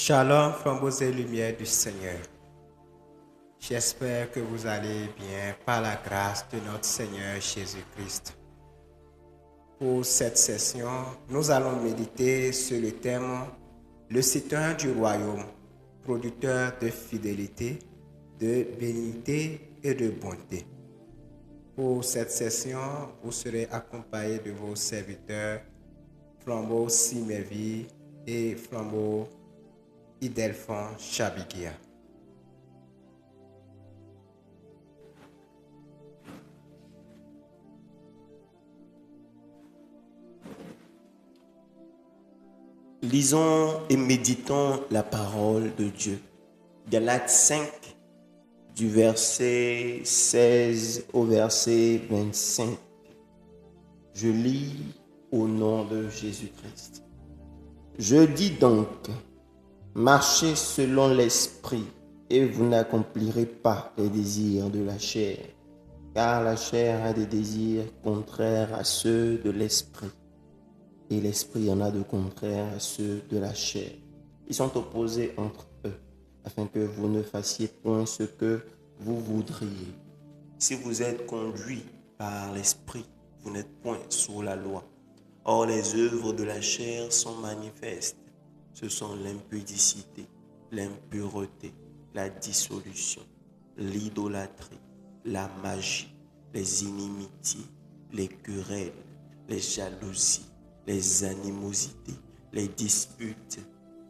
Shalom, flambeaux et lumière du Seigneur. J'espère que vous allez bien par la grâce de notre Seigneur Jésus-Christ. Pour cette session, nous allons méditer sur le thème « Le citoyen du royaume, producteur de fidélité, de bénignité et de bonté ». Pour cette session, vous serez accompagné de vos serviteurs Flambeau Simevi et Flambeau Idelphon Chabigia. Lisons et méditons la parole de Dieu. Galates 5, du verset 16 au verset 25. Je lis au nom de Jésus-Christ. Je dis donc, marchez selon l'esprit et vous n'accomplirez pas les désirs de la chair, car la chair a des désirs contraires à ceux de l'esprit. Et l'esprit en a de contraires à ceux de la chair. Ils sont opposés entre eux, afin que vous ne fassiez point ce que vous voudriez. Si vous êtes conduits par l'esprit, vous n'êtes point sous la loi. Or, les œuvres de la chair sont manifestes. Ce sont l'impudicité, l'impureté, la dissolution, l'idolâtrie, la magie, les inimitiés, les querelles, les jalousies, les animosités, les disputes,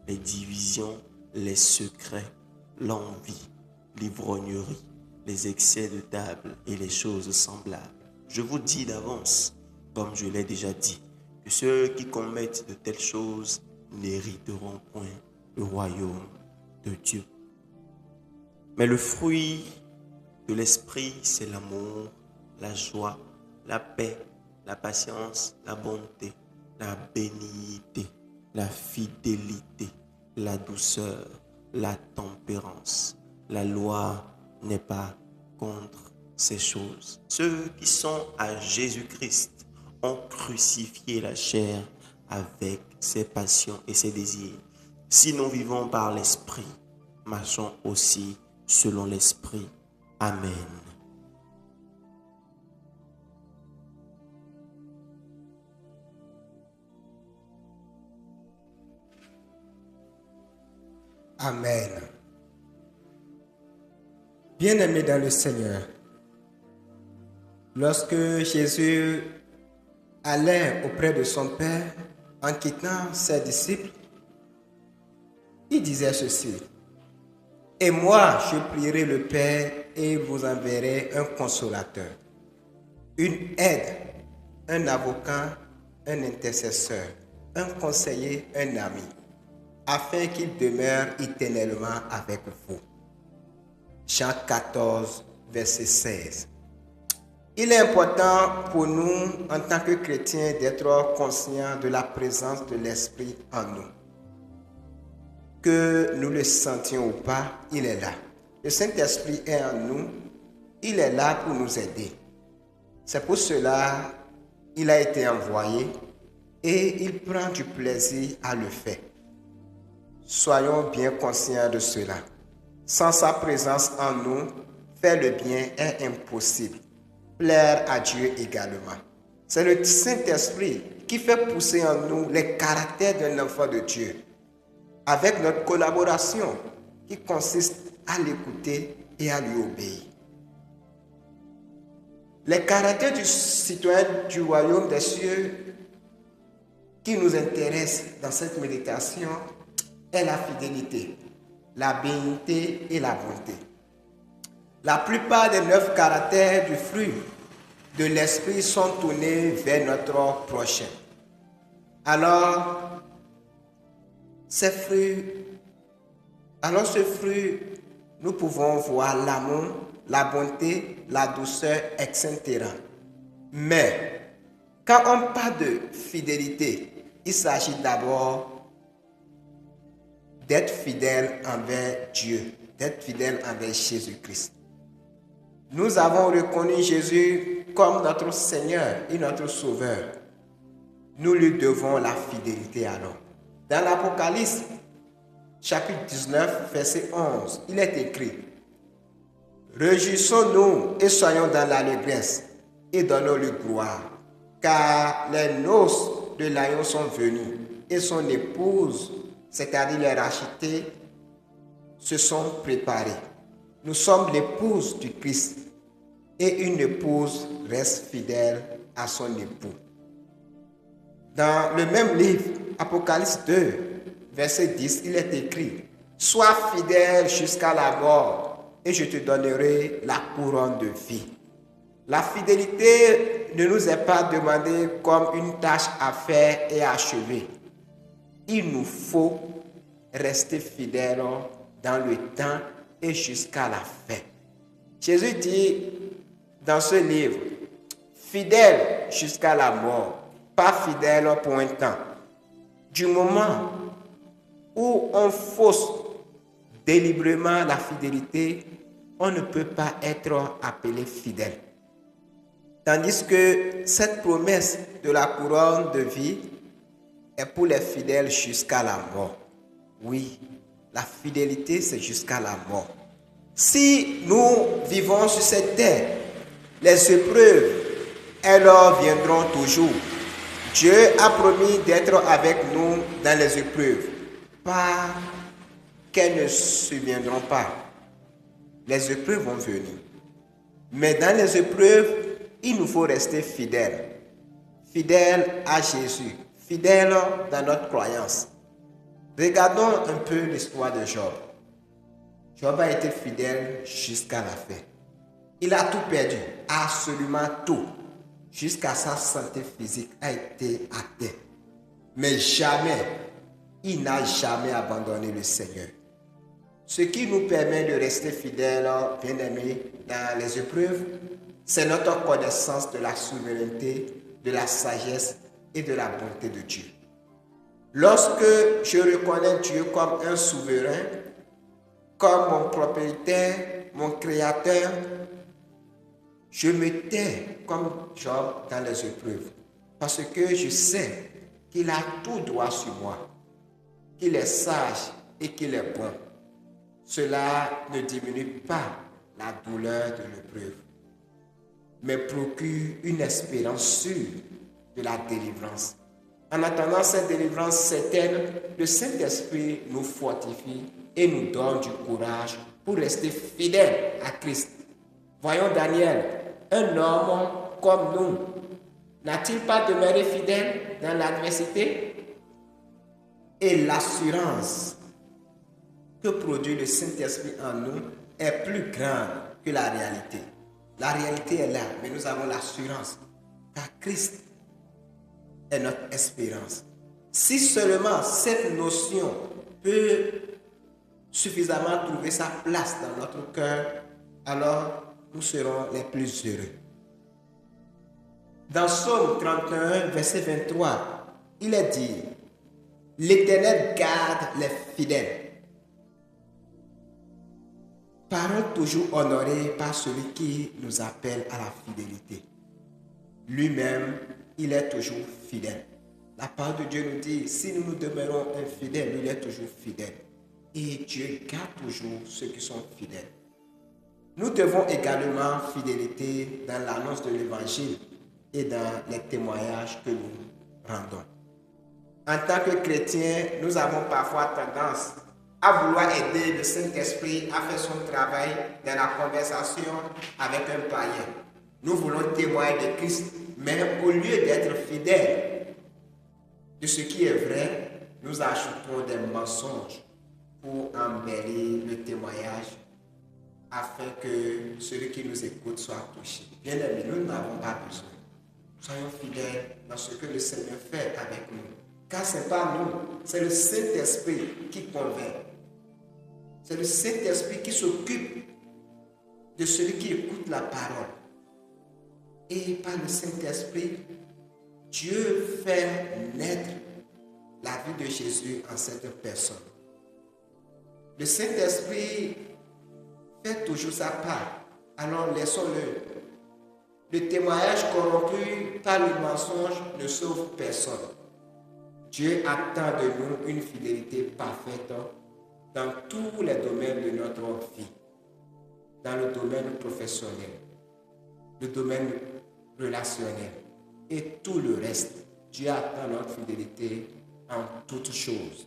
les divisions, les secrets, l'envie, l'ivrognerie, les excès de table et les choses semblables. Je vous dis d'avance, comme je l'ai déjà dit, que ceux qui commettent de telles choses n'hériteront point le royaume de Dieu. Mais le fruit de l'esprit, c'est l'amour, la joie, la paix, la patience, la bonté, la bénignité, la fidélité, la douceur, la tempérance. La loi n'est pas contre ces choses. Ceux qui sont à Jésus-Christ ont crucifié la chair avec ses passions et ses désirs. Si nous vivons par l'esprit, marchons aussi selon l'esprit. Amen. Amen. Bien-aimés dans le Seigneur, lorsque Jésus allait auprès de son Père en quittant ses disciples, il disait ceci: « Et moi, je prierai le Père et vous enverrai un consolateur, une aide, un avocat, un intercesseur, un conseiller, un ami, afin qu'il demeure éternellement avec vous. » Jean 14, verset 16. Il est important pour nous, en tant que chrétiens, d'être conscients de la présence de l'Esprit en nous. Que nous le sentions ou pas, il est là. Le Saint-Esprit est en nous, il est là pour nous aider. C'est pour cela qu'il a été envoyé et il prend du plaisir à le faire. Soyons bien conscients de cela. Sans sa présence en nous, faire le bien est impossible. Plaire à Dieu également. C'est le Saint-Esprit qui fait pousser en nous les caractères d'un enfant de Dieu, avec notre collaboration qui consiste à l'écouter et à lui obéir. Les caractères du citoyen du royaume des cieux qui nous intéressent dans cette méditation est la fidélité, la bénignité et la bonté. La plupart des 9 caractères du fruit de l'esprit sont tournés vers notre prochain. Alors, ce fruit, nous pouvons voir l'amour, la bonté, la douceur, etc. Mais, quand on parle de fidélité, il s'agit d'abord d'être fidèle envers Dieu, d'être fidèle envers Jésus-Christ. Nous avons reconnu Jésus comme notre Seigneur et notre Sauveur. Nous lui devons la fidélité alors. Dans l'Apocalypse, chapitre 19, verset 11, il est écrit: Réjouissons-nous et soyons dans l'allégresse et donnons-lui gloire, car les noces de l'agneau sont venues et son épouse, c'est-à-dire les rachetés, se sont préparées. Nous sommes l'épouse du Christ et une épouse reste fidèle à son époux. Dans le même livre, Apocalypse 2, verset 10, il est écrit: Sois fidèle jusqu'à la mort et je te donnerai la couronne de vie. La fidélité ne nous est pas demandée comme une tâche à faire et à achever. Il nous faut rester fidèles dans le temps et jusqu'à la fin. Jésus dit dans ce livre: fidèle jusqu'à la mort, pas fidèle pour un temps. Du moment où on fausse délibérément la fidélité, on ne peut pas être appelé fidèle. Tandis que cette promesse de la couronne de vie est pour les fidèles jusqu'à la mort. Oui, la fidélité, c'est jusqu'à la mort. Si nous vivons sur cette terre, les épreuves, elles viendront toujours. Dieu a promis d'être avec nous dans les épreuves, pas qu'elles ne surviendront pas. Les épreuves vont venir. Mais dans les épreuves, il nous faut rester fidèles. Fidèles à Jésus, fidèles dans notre croyance. Regardons un peu l'histoire de Job. Job a été fidèle jusqu'à la fin. Il a tout perdu, absolument tout, jusqu'à sa santé physique a été atteinte. Mais jamais, il n'a jamais abandonné le Seigneur. Ce qui nous permet de rester fidèles, bien-aimés, dans les épreuves, c'est notre connaissance de la souveraineté, de la sagesse et de la bonté de Dieu. Lorsque je reconnais Dieu comme un souverain, comme mon propriétaire, mon créateur, je me tais comme Job dans les épreuves, parce que je sais qu'il a tout droit sur moi, qu'il est sage et qu'il est bon. Cela ne diminue pas la douleur de l'épreuve, mais procure une espérance sûre de la délivrance. En attendant cette délivrance certaine, le Saint-Esprit nous fortifie et nous donne du courage pour rester fidèles à Christ. Voyons Daniel, un homme comme nous, n'a-t-il pas demeuré fidèle dans l'adversité? Et l'assurance que produit le Saint-Esprit en nous est plus grande que la réalité. La réalité est là, mais nous avons l'assurance car Christ est notre espérance. Si seulement cette notion peut suffisamment trouver sa place dans notre cœur, alors nous serons les plus heureux. Dans Psaume 31, verset 23, il est dit: L'Éternel garde les fidèles. Parole toujours honorée par celui qui nous appelle à la fidélité. Lui-même, il est toujours fidèle. La parole de Dieu nous dit, si nous nous demeurons infidèles, il est toujours fidèle. Et Dieu garde toujours ceux qui sont fidèles. Nous devons également fidélité dans l'annonce de l'Évangile et dans les témoignages que nous rendons. En tant que chrétiens, nous avons parfois tendance à vouloir aider le Saint-Esprit à faire son travail dans la conversation avec un païen. Nous voulons témoigner de Christ, mais au lieu d'être fidèles de ce qui est vrai, nous ajoutons des mensonges pour embellir le témoignage afin que celui qui nous écoute soit touché. Bien aimé, nous n'avons pas besoin. Soyons fidèles dans ce que le Seigneur fait avec nous. Car ce n'est pas nous, c'est le Saint-Esprit qui convainc. C'est le Saint-Esprit qui s'occupe de celui qui écoute la parole. Et par le Saint-Esprit, Dieu fait naître la vie de Jésus en cette personne. Le Saint-Esprit fait toujours sa part. Alors laissons-le. Le témoignage corrompu par le mensonge ne sauve personne. Dieu attend de nous une fidélité parfaite dans tous les domaines de notre vie, dans le domaine professionnel, le domaine relationnel et tout le reste. Dieu attend notre fidélité en toutes choses.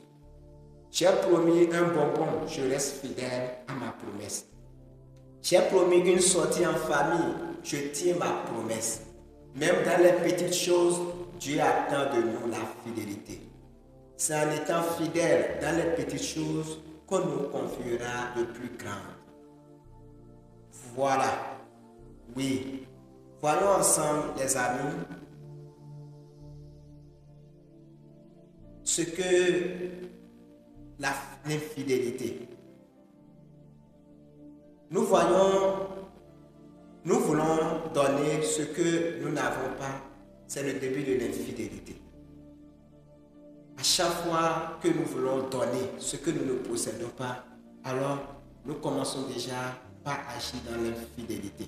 J'ai promis un bonbon, je reste fidèle à ma promesse. J'ai promis une sortie en famille, je tiens ma promesse. Même dans les petites choses, Dieu attend de nous la fidélité. C'est en étant fidèle dans les petites choses qu'on nous confiera de plus grandes. Voilà. Oui. Voyons ensemble, les amis, ce que l'infidélité. Nous voulons donner ce que nous n'avons pas. C'est le début de l'infidélité. À chaque fois que nous voulons donner ce que nous ne possédons pas, alors nous commençons déjà par agir dans l'infidélité.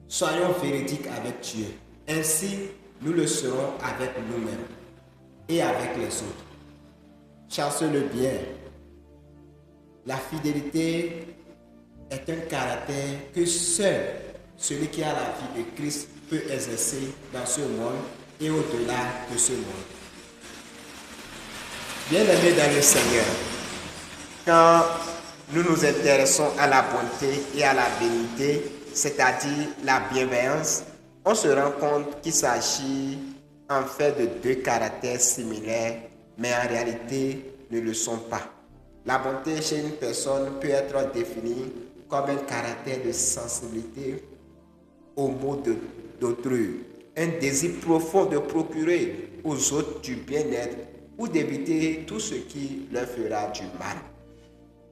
Soyons véridiques avec Dieu. Ainsi, nous le serons avec nous-mêmes et avec les autres. Chassons le bien. La fidélité est un caractère que seul celui qui a la vie de Christ peut exercer dans ce monde et au-delà de ce monde. Bien-aimés dans le Seigneur, quand nous nous intéressons à la bonté et à la bénité, c'est-à-dire la bienveillance, on se rend compte qu'il s'agit en fait de deux caractères similaires, mais en réalité ne le sont pas. La bonté chez une personne peut être définie comme un caractère de sensibilité aux maux d'autrui, un désir profond de procurer aux autres du bien-être ou d'éviter tout ce qui leur fera du mal.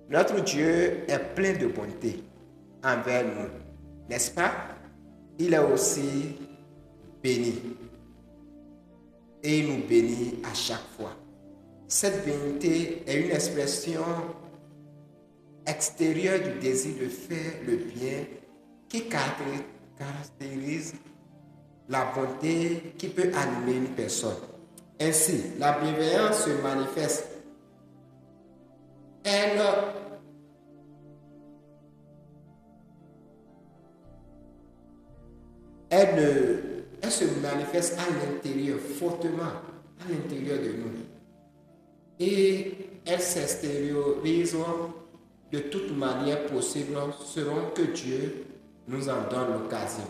Notre Dieu est plein de bonté envers nous, n'est-ce pas? Il est aussi béni et il nous bénit à chaque fois. Cette bénité est une expression extérieure du désir de faire le bien qui caractérise la bonté qui peut animer une personne. Ainsi, la bienveillance se manifeste. Elle se manifeste à l'intérieur, fortement à l'intérieur de nous. Et elle s'extériorise de toute manière possible selon que Dieu nous en donne l'occasion.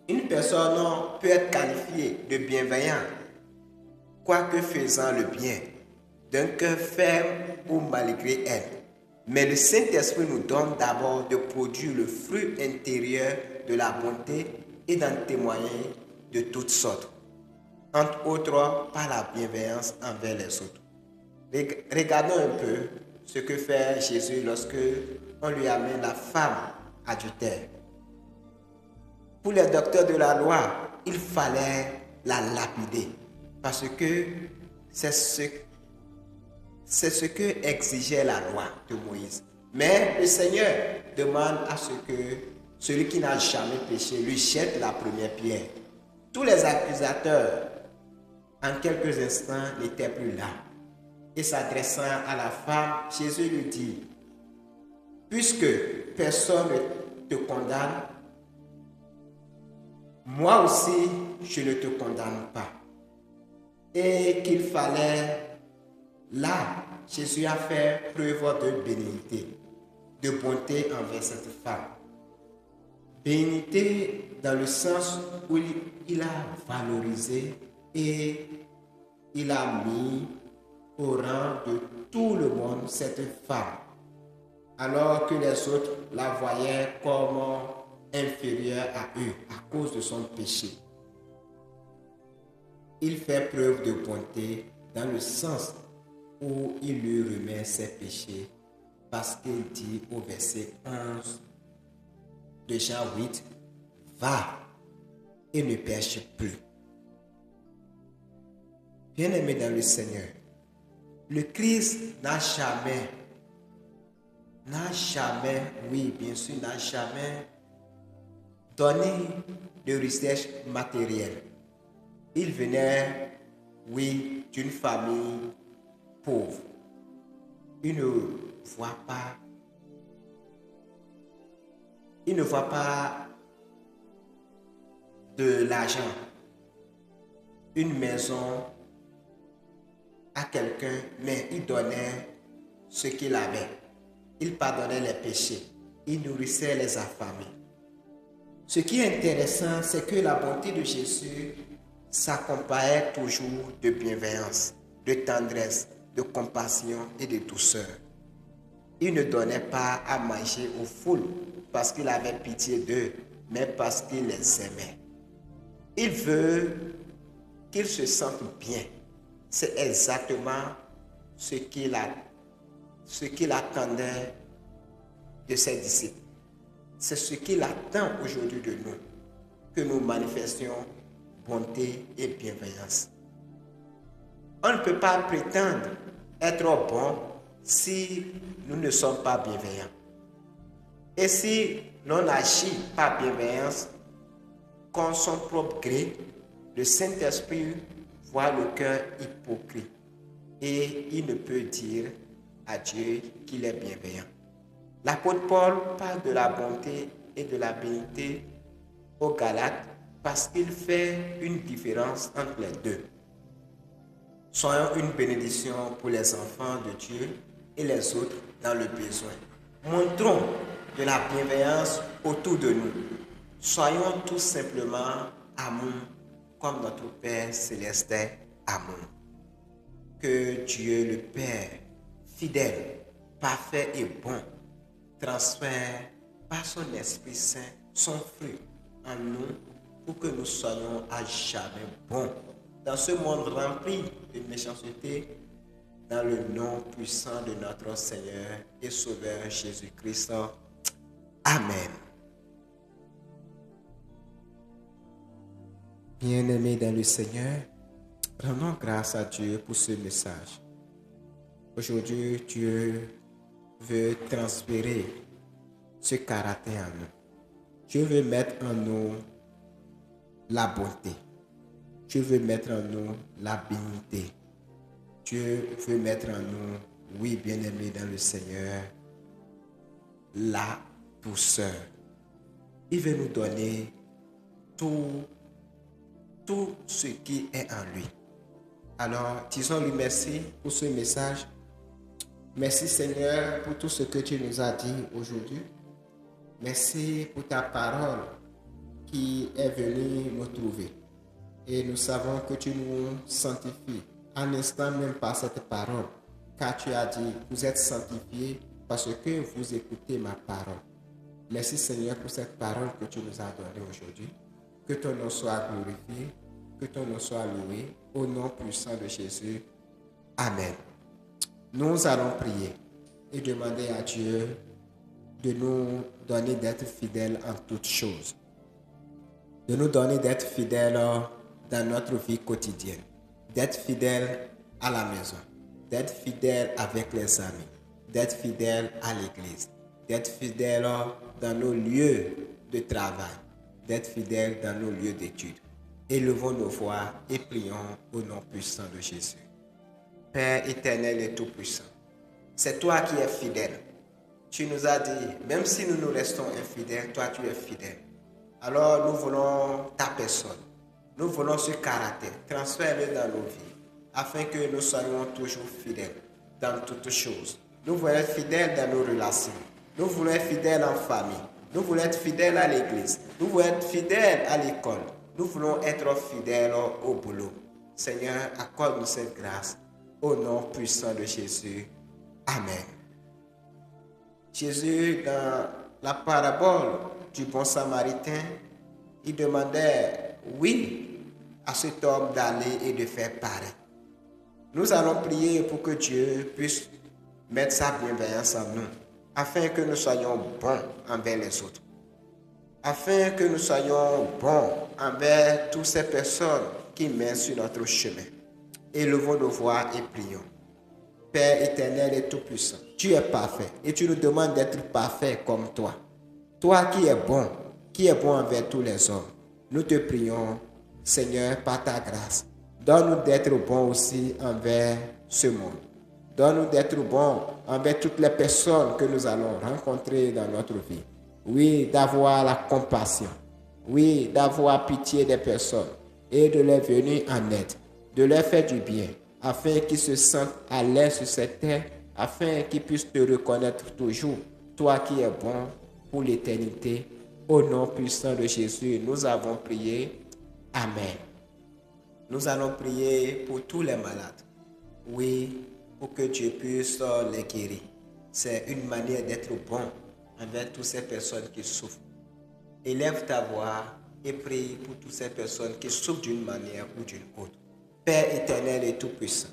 Une personne peut être qualifiée de bienveillant, quoique faisant le bien, d'un cœur ferme ou malgré elle. Mais le Saint-Esprit nous donne d'abord de produire le fruit intérieur de la bonté et d'en témoigner de toutes sortes, entre autres par la bienveillance envers les autres. Regardons un peu ce que fait Jésus lorsque on lui amène la femme adultère. Pour les docteurs de la loi, il fallait la lapider parce que c'est ce que exigeait la loi de Moïse. Mais le Seigneur demande à ce que celui qui n'a jamais péché lui jette la première pierre. Tous les accusateurs, en quelques instants, n'étaient plus là. Et s'adressant à la femme, Jésus lui dit, puisque personne ne te condamne, moi aussi, je ne te condamne pas. Et qu'il fallait, là, Jésus a fait preuve de bénignité, de bonté envers cette femme. Bénignité dans le sens où il a valorisé et il a mis au rang de tout le monde cette femme, alors que les autres la voyaient comme inférieure à eux à cause de son péché. Il fait preuve de bonté dans le sens où il lui remet ses péchés, parce qu'il dit au verset 11 de Jean 8, va et ne pêche plus. Bien-aimé dans le Seigneur, le Christ n'a jamais, oui, bien sûr, n'a jamais donné de richesse matérielle. Il venait, oui, d'une famille pauvre. il ne voit pas, de l'argent, une maison à quelqu'un, mais il donnait ce qu'il avait. Il pardonnait les péchés. Il nourrissait les affamés. Ce qui est intéressant, c'est que la bonté de Jésus s'accompagnait toujours de bienveillance, de tendresse, de compassion et de douceur. Il ne donnait pas à manger aux foules parce qu'il avait pitié d'eux, mais parce qu'il les aimait. Il veut qu'ils se sentent bien. C'est exactement ce qu'il attendait de ses disciples. C'est ce qu'il attend aujourd'hui de nous, que nous manifestions bonté et bienveillance. On ne peut pas prétendre être bon si nous ne sommes pas bienveillants. Et si l'on agit par bienveillance, comme son propre gré, le Saint-Esprit voit le cœur hypocrite et il ne peut dire à Dieu qu'il est bienveillant. L'apôtre Paul parle de la bonté et de la bénité aux Galates parce qu'il fait une différence entre les deux. Soyons une bénédiction pour les enfants de Dieu et les autres dans le besoin. Montrons de la bienveillance autour de nous. Soyons tout simplement amour comme notre Père Céleste est amour. Que Dieu le Père, fidèle, parfait et bon, transfère par son Esprit Saint son fruit en nous pour que nous soyons à jamais bons dans ce monde rempli de méchanceté, dans le nom puissant de notre Seigneur et Sauveur Jésus-Christ. Amen. Bien-aimés dans le Seigneur, rendons grâce à Dieu pour ce message. Aujourd'hui, Dieu veut transférer ce caractère en nous. Dieu veut mettre en nous la bonté. Dieu veut mettre en nous la bénité. Dieu veut mettre en nous, oui, bien-aimés dans le Seigneur, la douceur. Il veut nous donner tout ce qui est en lui. Alors, disons-lui merci pour ce message. Merci Seigneur pour tout ce que tu nous as dit aujourd'hui. Merci pour ta parole qui est venue nous trouver. Et nous savons que tu nous sanctifies en instant même par cette parole. Car tu as dit, vous êtes sanctifiés parce que vous écoutez ma parole. Merci Seigneur pour cette parole que tu nous as donnée aujourd'hui. Que ton nom soit glorifié, que ton nom soit loué, au nom puissant de Jésus. Amen. Nous allons prier et demander à Dieu de nous donner d'être fidèles en toutes choses. De nous donner d'être fidèles dans notre vie quotidienne. D'être fidèles à la maison. D'être fidèles avec les amis. D'être fidèles à l'église. D'être fidèles dans nos lieux de travail. D'être fidèles dans nos lieux d'études. Élevons nos voix et prions au nom puissant de Jésus. Père éternel et tout-puissant, c'est toi qui es fidèle. Tu nous as dit, même si nous nous restons infidèles, toi tu es fidèle. Alors nous voulons ta personne, nous voulons ce caractère, transfère-le dans nos vies, afin que nous soyons toujours fidèles dans toutes choses. Nous voulons être fidèles dans nos relations, nous voulons être fidèles en famille, nous voulons être fidèles à l'église, nous voulons être fidèles à l'école, nous voulons être fidèles au boulot. Seigneur, accorde-nous cette grâce. Au nom puissant de Jésus. Amen. Jésus, dans la parabole du bon samaritain, il demandait, oui, à cet homme d'aller et de faire pareil. Nous allons prier pour que Dieu puisse mettre sa bienveillance en nous, afin que nous soyons bons envers les autres. Afin que nous soyons bons envers toutes ces personnes qui mènent sur notre chemin. Élevons nos voix et prions. Père éternel et tout-puissant, tu es parfait et tu nous demandes d'être parfait comme toi. Toi qui es bon envers tous les hommes. Nous te prions, Seigneur, par ta grâce. Donne-nous d'être bons aussi envers ce monde. Donne-nous d'être bons envers toutes les personnes que nous allons rencontrer dans notre vie. Oui, d'avoir la compassion. Oui, d'avoir pitié des personnes et de leur venir en aide, de leur faire du bien, afin qu'ils se sentent à l'aise sur cette terre, afin qu'ils puissent te reconnaître toujours, toi qui es bon pour l'éternité. Au nom puissant de Jésus, nous avons prié. Amen. Nous allons prier pour tous les malades. Oui, pour que Dieu puisse les guérir. C'est une manière d'être bon envers toutes ces personnes qui souffrent. Élève ta voix et prie pour toutes ces personnes qui souffrent d'une manière ou d'une autre. Père éternel et tout-puissant,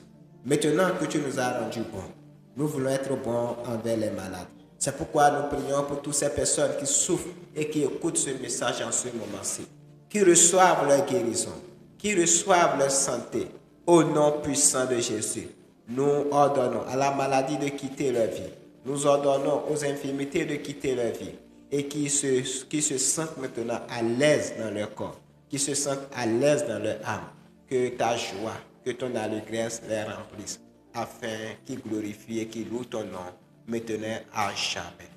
maintenant que tu nous as rendus bons, nous voulons être bons envers les malades. C'est pourquoi nous prions pour toutes ces personnes qui souffrent et qui écoutent ce message en ce moment-ci, qui reçoivent leur guérison, qui reçoivent leur santé. Au nom puissant de Jésus, nous ordonnons à la maladie de quitter leur vie. Nous ordonnons aux infirmités de quitter leur vie et qui se sentent maintenant à l'aise dans leur corps, qui se sentent à l'aise dans leur âme. Que ta joie, que ton allégresse les remplisse, afin qu'ils glorifient et qu'ils louent ton nom, maintenant à jamais.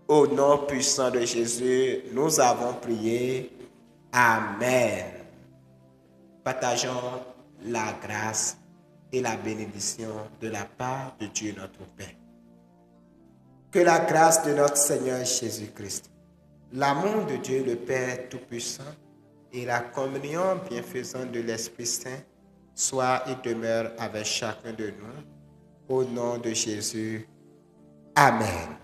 Au nom puissant de Jésus, nous avons prié. Amen. Partageons la grâce et la bénédiction de la part de Dieu notre Père. Que la grâce de notre Seigneur Jésus-Christ, l'amour de Dieu le Père Tout-Puissant et la communion bienfaisante de l'Esprit Saint soit et demeure avec chacun de nous. Au nom de Jésus. Amen.